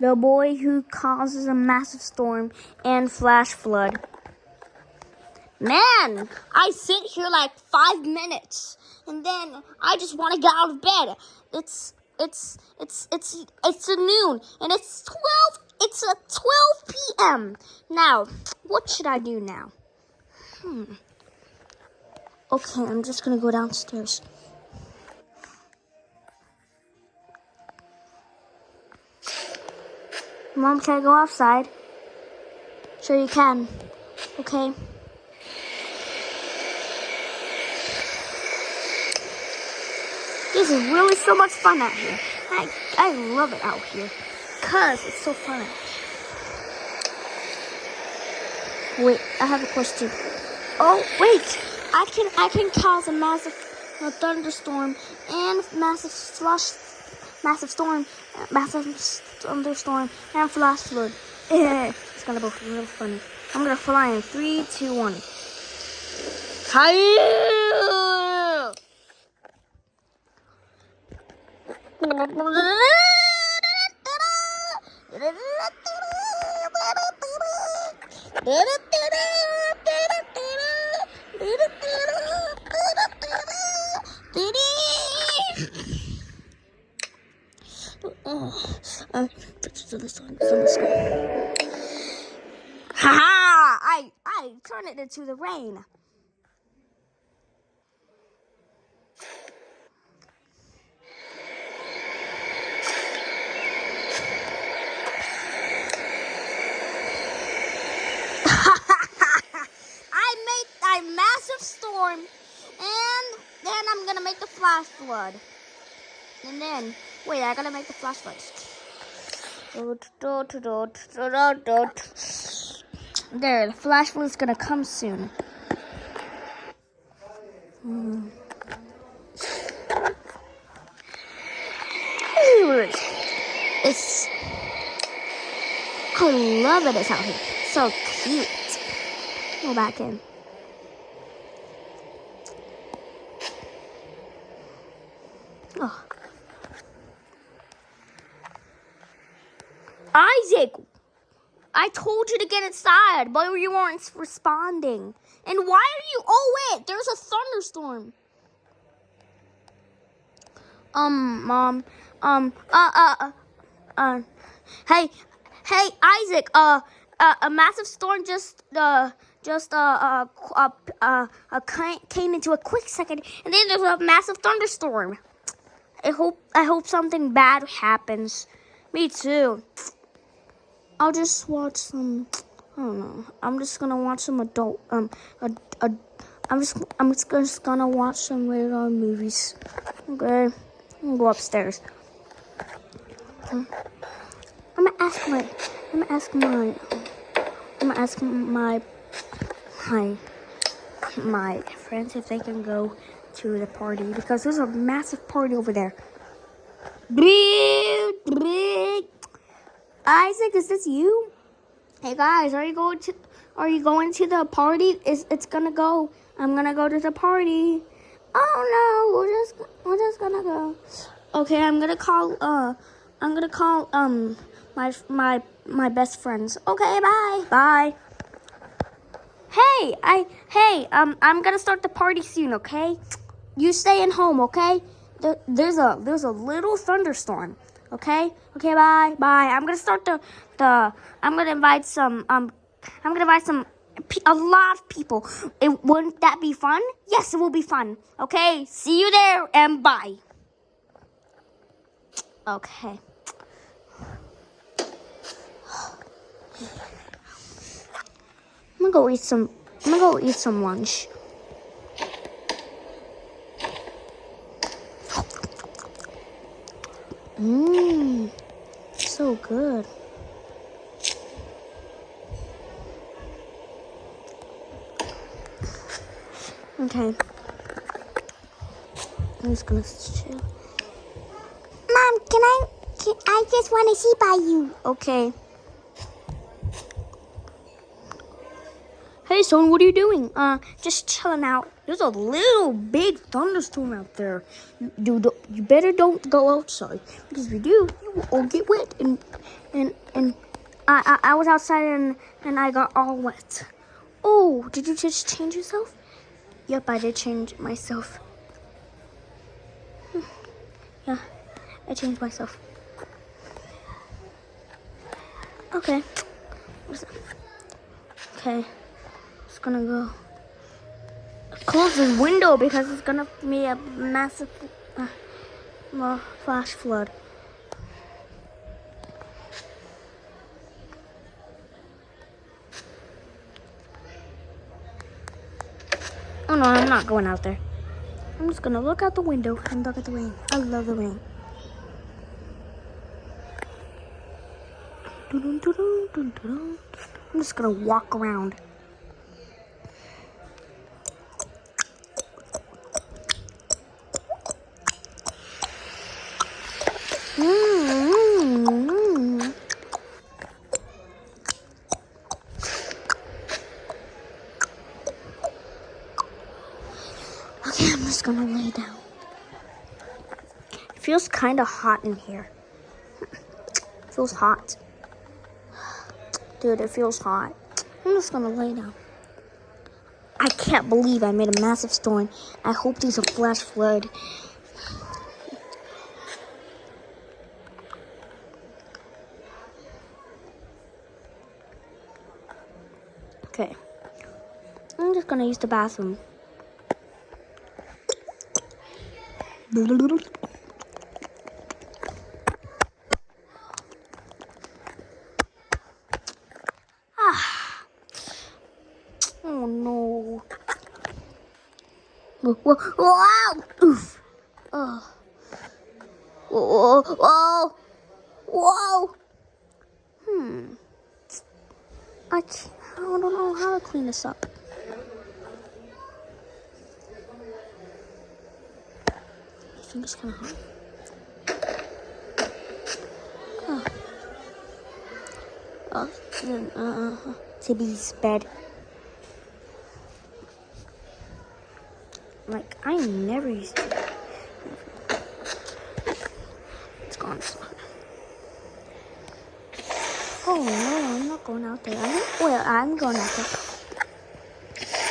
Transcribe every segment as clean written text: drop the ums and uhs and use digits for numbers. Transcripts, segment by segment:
The boy who causes a massive storm and flash flood. Man, I sit here like 5 minutes, and then I just want to get out of bed. It's a noon, and it's 12 p.m. Now, what should I do now? Okay, I'm just gonna go downstairs. Mom, can I go outside? Sure you can. Okay. This is really so much fun out here. I love it out here. Cause it's so fun out here. Wait, I have a question. Oh, wait. I can cause a massive thunderstorm and massive thunderstorm and flash flood. It's gonna be real funny. I'm gonna fly in 3, 2, 1. Hi. Ha! I turned it into the rain. I made a massive storm, and then I'm gonna make the flash flood. And then, wait, I gotta make the flash flood. There, the flash flood is gonna come soon. I love it. It's out here. So cute. Go back in. Oh. Isaac, I told you to get inside, but you weren't responding. And why are you? Oh wait, there's a thunderstorm. Mom. Hey, Isaac. A massive storm came into a quick second, and then there's a massive thunderstorm. I hope something bad happens. Me too. I'll just watch some. I don't know. I'm just gonna watch some adult. I'm just gonna watch some rated R movies. Okay. I'm gonna go upstairs. I'm gonna ask my friends if they can go to the party, because there's a massive party over there. Isaac, is this you? Hey guys, are you going to the party? I'm gonna go to the party. Oh no, we're just gonna go. Okay, I'm gonna call my best friends. Okay, bye. Hey, I'm gonna start the party soon, okay? You stay in home, okay? There's a little thunderstorm, okay? Okay, bye. I'm gonna start I'm gonna invite a lot of people. Wouldn't that be fun? Yes, it will be fun. Okay, see you there and bye. Okay. I'm gonna go eat some lunch. So good. Okay. I'm just gonna chill. Mom, I just want to sit by you. Okay. Hey, son, what are you doing? Just chilling out. There's a little big thunderstorm out there. You better don't go outside, because if you do, you will all get wet. And I was outside and I got all wet. Oh, did you just change yourself? Yep, I did change myself. Yeah, I changed myself. Okay. Okay. Just gonna go close this window because it's gonna be a massive flash flood. Oh no, I'm not going out there. I'm just gonna look out the window and look at the rain. I love the rain. I'm just gonna walk around. Okay, I'm just gonna lay down. It feels kind of hot in here. It feels hot. Dude, it feels hot. I'm just gonna lay down. I can't believe I made a massive storm. I hope there's a flash flood. Okay. I'm just gonna use the bathroom. Oh no. Wow! Oof. Oh. Whoa. Whoa. Whoa. I don't know how to clean this up. I think it's kind of hot. Tibby's bed. Like, I never used to. It's gone. Oh no, I'm not going out there. I'm going out there.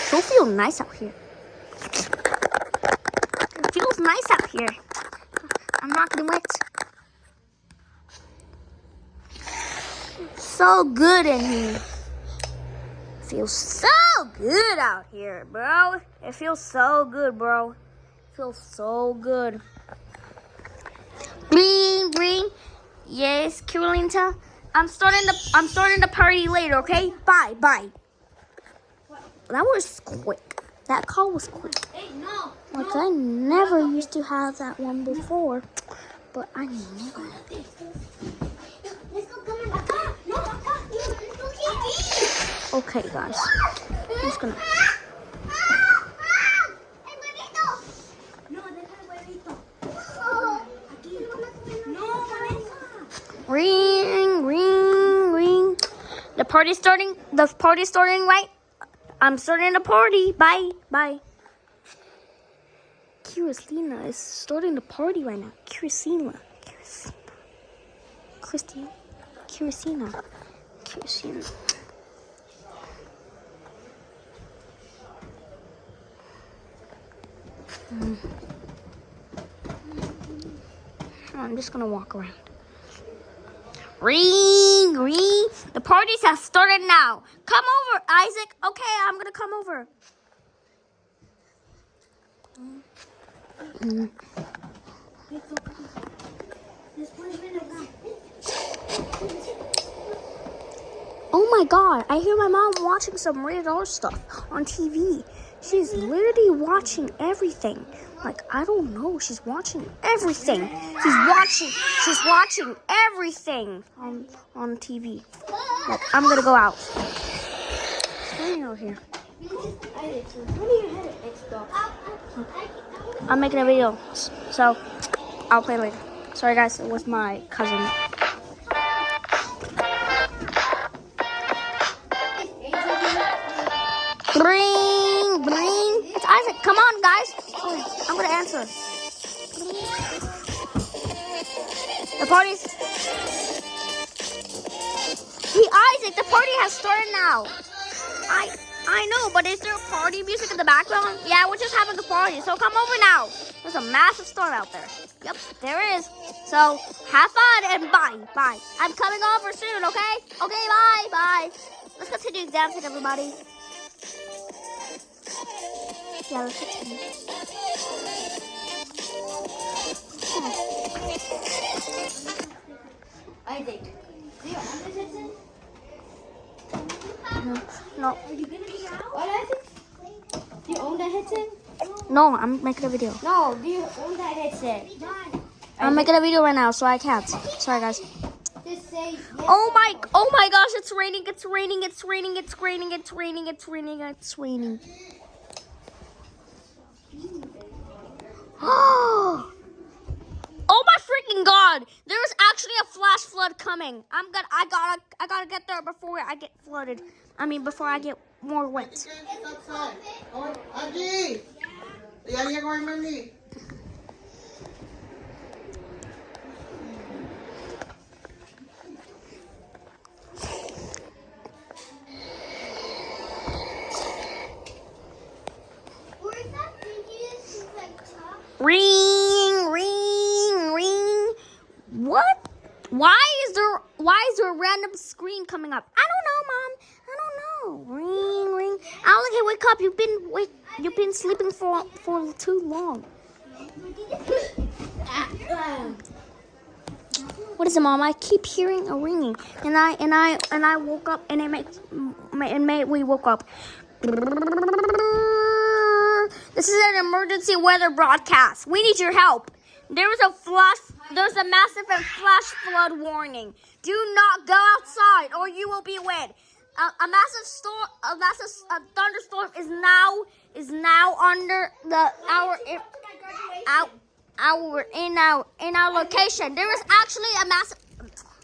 It'll feel nice out here. It feels nice out here. I'm not getting wet. So good in here. Feels so good out here, bro. It feels so good, bro. It feels so good. Green. Yes, Carolina. I'm starting the party later, okay? Bye. That was quick. That call was quick. Hey, no. Like, I never used to have that one before, but I never. Let's go come in the car. No, let's go eat. Okay, guys. I'm just gonna. Ring. The party's starting right. I'm starting the party. Bye. Kristny is starting the party right now. Kristny. I'm just gonna walk around. Ring. The parties have started now. Come over, Isaac. Okay, I'm gonna come over. Oh my God, I hear my mom watching some rated R stuff on TV. She's literally watching everything. Like, I don't know, she's watching everything. She's watching everything on TV. Like, I'm gonna go out. It's raining out here. I'm making a video, so I'll play later. Sorry guys, it was my cousin. Ring. It's Isaac. Come on, guys. Oh, I'm gonna answer. The party's... Hey, Isaac, the party has started now. I know, but is there party music in the background? Yeah, we're just having a party, so come over now. There's a massive storm out there. Yep, there is. So, have fun and bye. Bye. I'm coming over soon, okay? Okay, bye. Bye. Let's continue dancing, everybody. Yeah, let's continue. Isaac, do you own this headset? No. Are you gonna be out? What, Isaac? Do you own that headset? No, I'm making a video. No, do you own that headset? I'm making a video right now, so I can't. Sorry, guys. Just say yes. Oh my gosh, it's raining, it's raining, it's raining, it's raining, it's raining, it's raining, it's raining. Oh my freaking god! There is actually a flash flood coming. I gotta get there before I get flooded. I mean, before I get more wet. Aji! Iya ko mandi. Ring, ring, ring. What? Why is there a random screen coming up? I don't know, Mom. I don't know. Ring, ring. Alec, wake up. You've been sleeping for too long. What is it, Mom? I keep hearing a ringing, and I woke up, and we woke up. This is an emergency weather broadcast. We need your help. There's a massive and flash flood warning. Do not go outside or you will be wet. A massive thunderstorm is now under our location. There is actually a massive...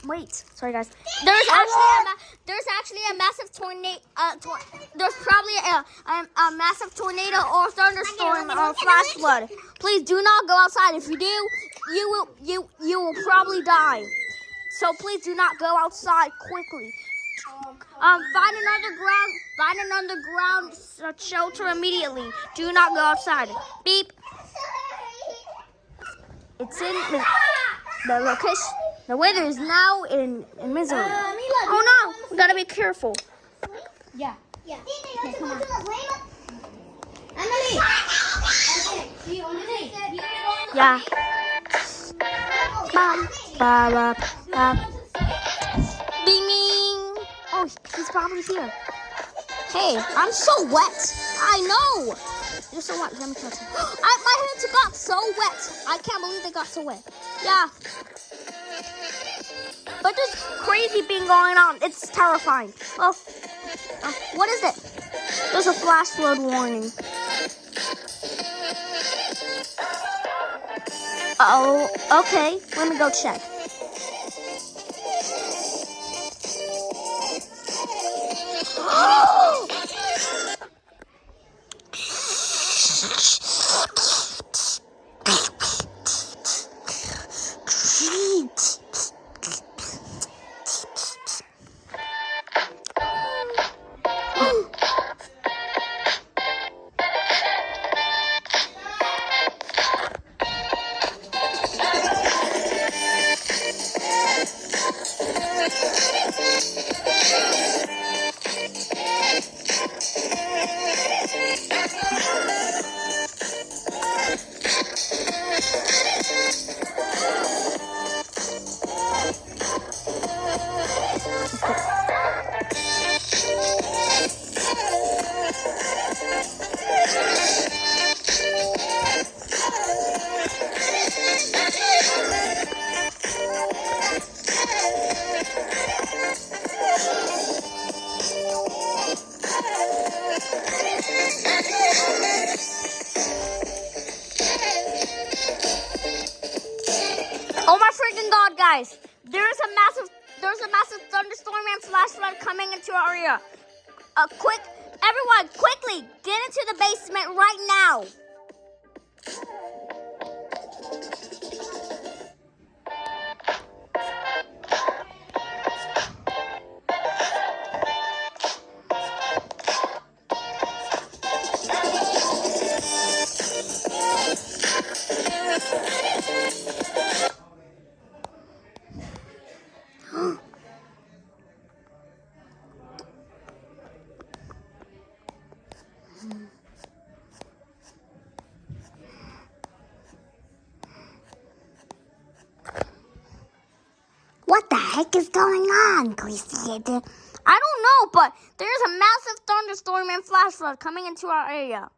Wait, sorry guys. There's actually a massive tornado. There's probably a massive tornado or thunderstorm or flash flood. Please do not go outside. If you do, you will probably die. So please do not go outside quickly. Find an underground shelter immediately. Do not go outside. Beep. It's in the location. The weather is now in misery. Oh no, we gotta be careful. Yeah. Okay, come on. Emily! Okay, do you own this headset? Yeah. Ding ding. Oh, he's probably here. Hey, I'm so wet. I know. You're so wet. Let me touch you. My hands got so wet. I can't believe they got so wet. Yeah. But there's crazy thing going on. It's terrifying. Oh, what is it? There's a flash flood warning. Oh, okay. Let me go check. Oh my freaking god, guys! There's a massive thunderstorm and flash flood coming into our area. Quick, Everyone, quickly, get into the basement right now. What the heck is going on, Kristny? I don't know, but there's a massive thunderstorm and flash flood coming into our area.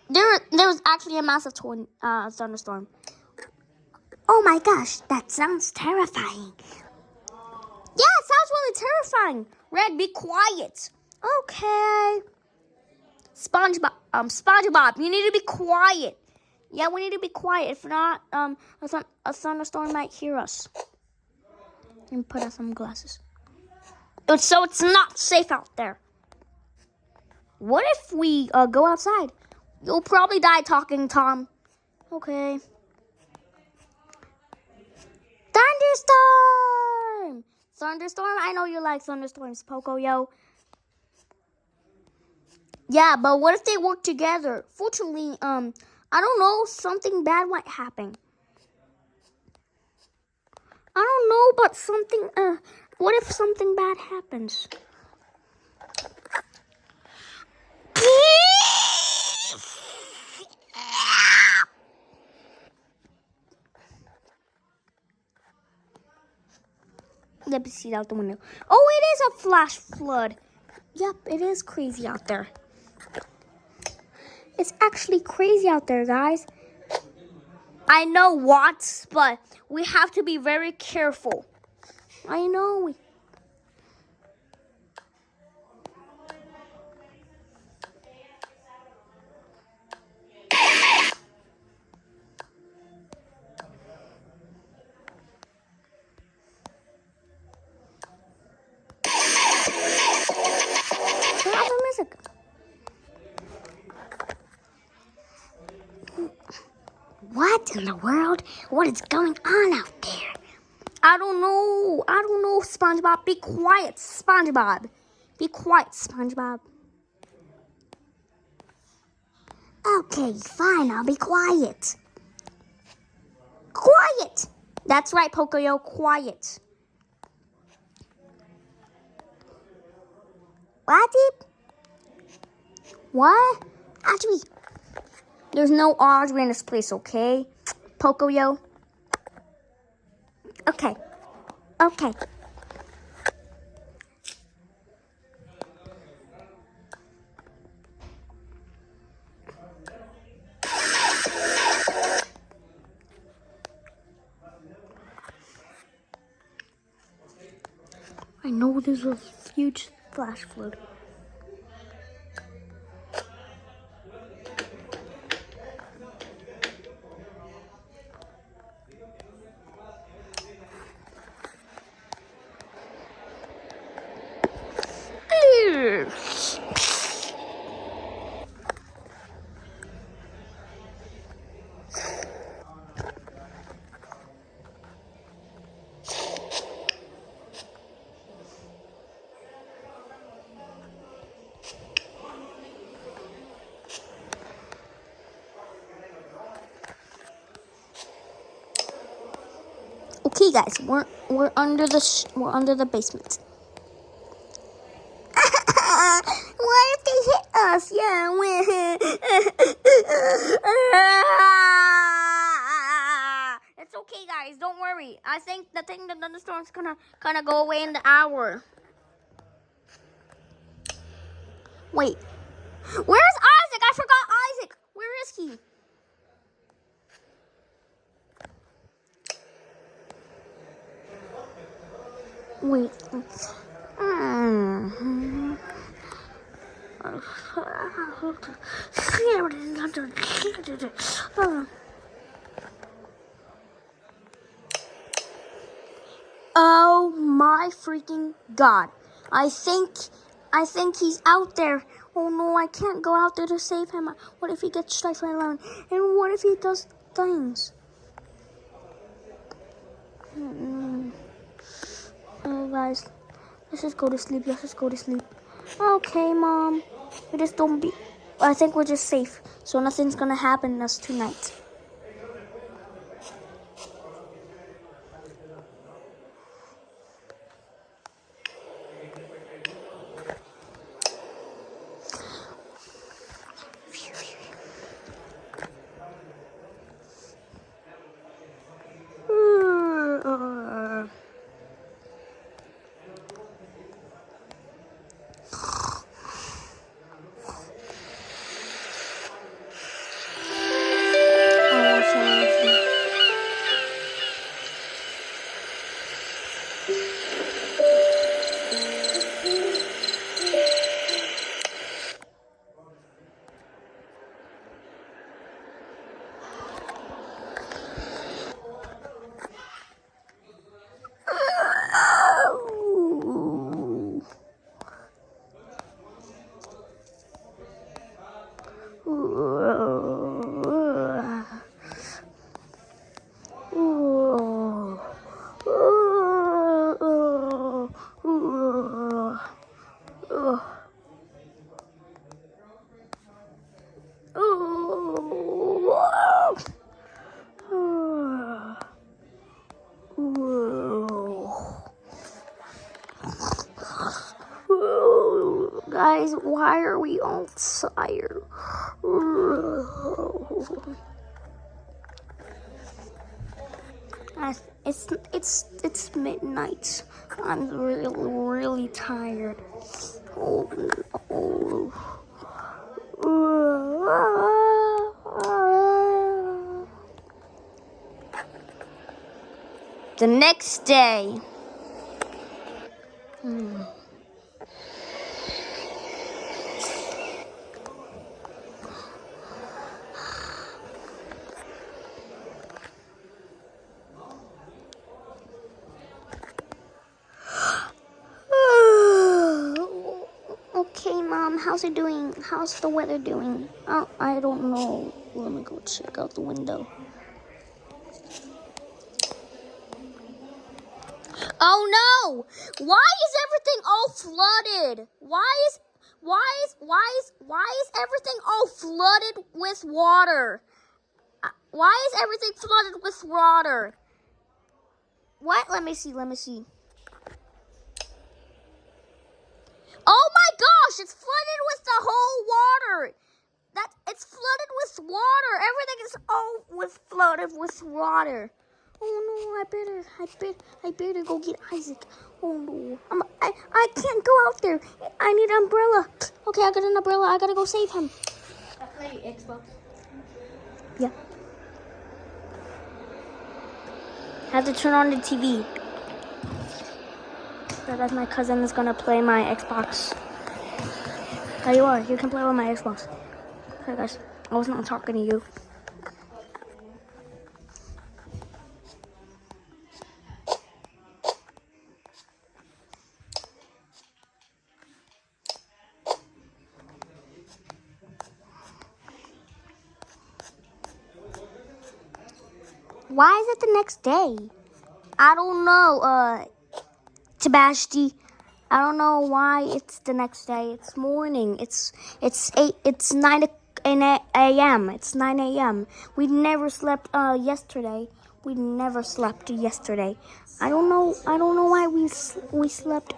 There was actually a massive thunderstorm. Oh my gosh, that sounds terrifying. Yeah, it sounds really terrifying. Red, be quiet. Okay. SpongeBob, you need to be quiet. Yeah, we need to be quiet. If not, a thunderstorm might hear us. And put on some glasses. So it's not safe out there. What if we go outside? You'll probably die talking, Tom. Okay. Thunderstorm! Thunderstorm? I know you like thunderstorms, Pocoyo. Yeah, but what if they work together? Fortunately, I don't know, something bad might happen. I don't know, but what if something bad happens? Let me see out the window. Oh, it is a flash flood. Yep, it is crazy out there. It's actually crazy out there, guys. I know what, but we have to be very careful. I know. Turn off the music. What in the world? What is going on out there? I don't know, SpongeBob. Be quiet, SpongeBob. Be quiet, SpongeBob. Okay, fine, I'll be quiet. Quiet! That's right, Pocoyo, quiet. What? What? Audrey. There's no Audrey in this place, okay? Pocoyo. Okay. Okay. I know there's a huge flash flood. Okay, guys, we're under the basement. What if they hit us? Yeah, It's okay, guys. Don't worry. I think the thunderstorm's gonna go away in the hour. Wait, where's Isaac? I forgot Isaac. Where is he? Wait. Oh my freaking God. I think he's out there. Oh no, I can't go out there to save him. What if he gets struck by lightning? And what if he does things? Oh guys, let's just go to sleep. Let's just go to sleep. Okay, Mom. We just don't be. I think we're just safe. So nothing's gonna happen to us tonight. Guys, why are we all tired? It's midnight. I'm really tired. Oh no. The next day. Okay, Mom, how's it doing? How's the weather doing? Oh, I don't know. Let me go check out the window. Oh no! Why is everything all flooded? Why is everything all flooded with water? Why is everything flooded with water? What? Let me see. Oh my gosh, it's flooded with the whole water. It's flooded with water. Everything is all flooded with water. Oh no, I better go get Isaac. Oh no, I can't go out there. I need an umbrella. Okay, I got an umbrella. I gotta go save him. I play Xbox. Yeah. I have to turn on the TV. That's my cousin is gonna play my Xbox. There you are. You can play with my Xbox. Okay, guys. I was not talking to you. Why is it the next day? I don't know, Tabashti. I don't know why it's the next day. It's morning. It's 9 a.m. It's 9 a.m. We never slept yesterday. We never slept yesterday. I don't know why we slept.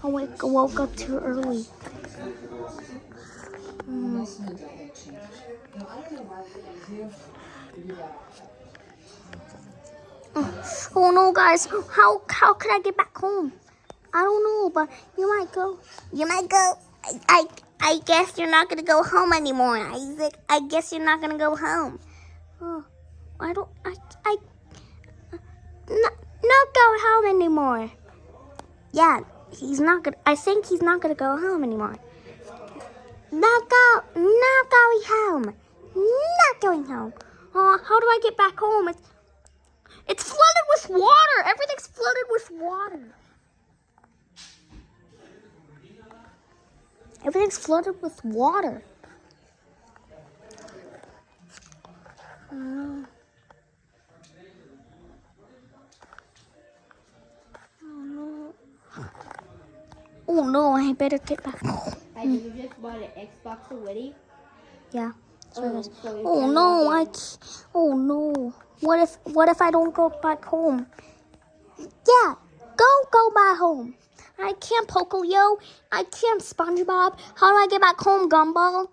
Woke up too early. Oh no, guys! How could I get back home? I don't know, but you might go. I guess you're not gonna go home anymore, Isaac. I guess you're not gonna go home. Oh, not go home anymore. Yeah, he's not gonna. I think he's not gonna go home anymore. Not going home. Not going home. Oh, how do I get back home? It's flooded with water. Everything's flooded flooded with water. Everything's flooded with water. Oh no. Oh no, I better get back. Hey, did you just bought an Xbox already? Yeah. Oh, so Oh no, oh no. What if I don't go back home? Yeah, go back home. I can't Pocoyo. I can't SpongeBob. How do I get back home, Gumball?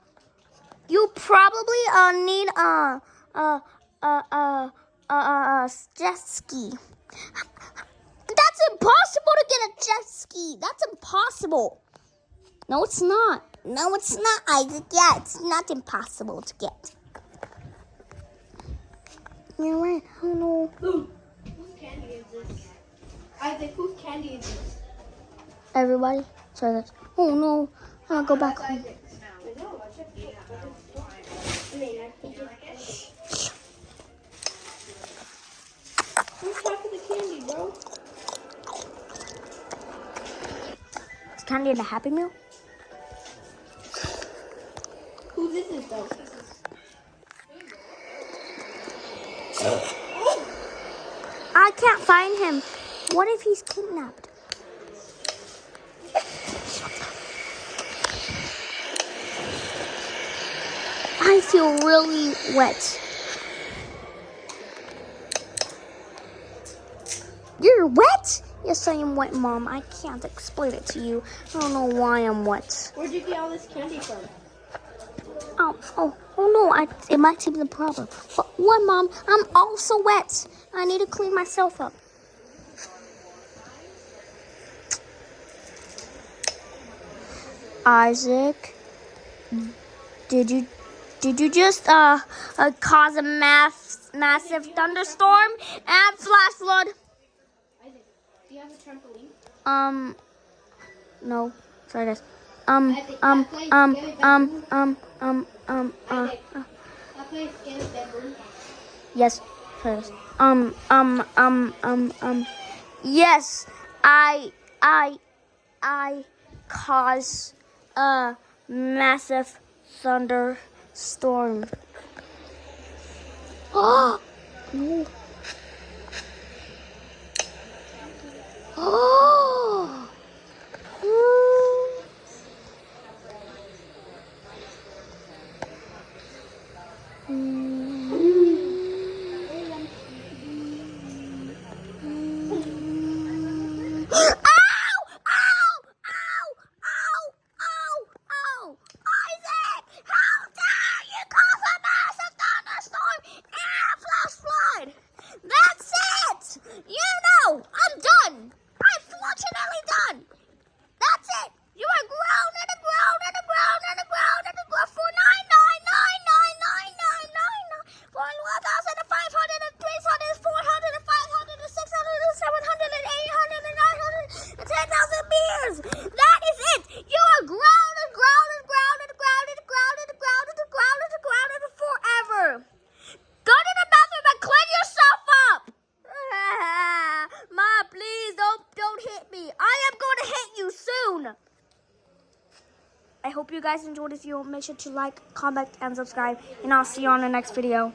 You probably need jet ski. That's impossible to get a jet ski. That's impossible. No, it's not. No, it's not, Isaac. Yeah, it's not impossible to get. You're right. I don't know. Whose candy is this? Isaac, whose candy is this? Everybody. Sorry, guys. Oh no. I'll go back home. Who's half of the candy, bro? Is candy in a Happy Meal? Whose is this, though? I can't find him. What if he's kidnapped? I feel really wet. You're wet? Yes, I am wet, Mom. I can't explain it to you. I don't know why I'm wet. Where'd you get all this candy from? Oh no, it might be the problem. But what, Mom? I'm also wet. I need to clean myself up. Isaac, did you just cause a massive thunderstorm and flash flood? Isaac, do you have a trampoline? No. Sorry, guys. Isaac, that place is bedroom. Yes. Sorry, guys. Yes, I caused a massive thunderstorm. Oh! No. Oh! I hope you guys enjoyed this video. Make sure to like, comment, and subscribe. And I'll see you on the next video.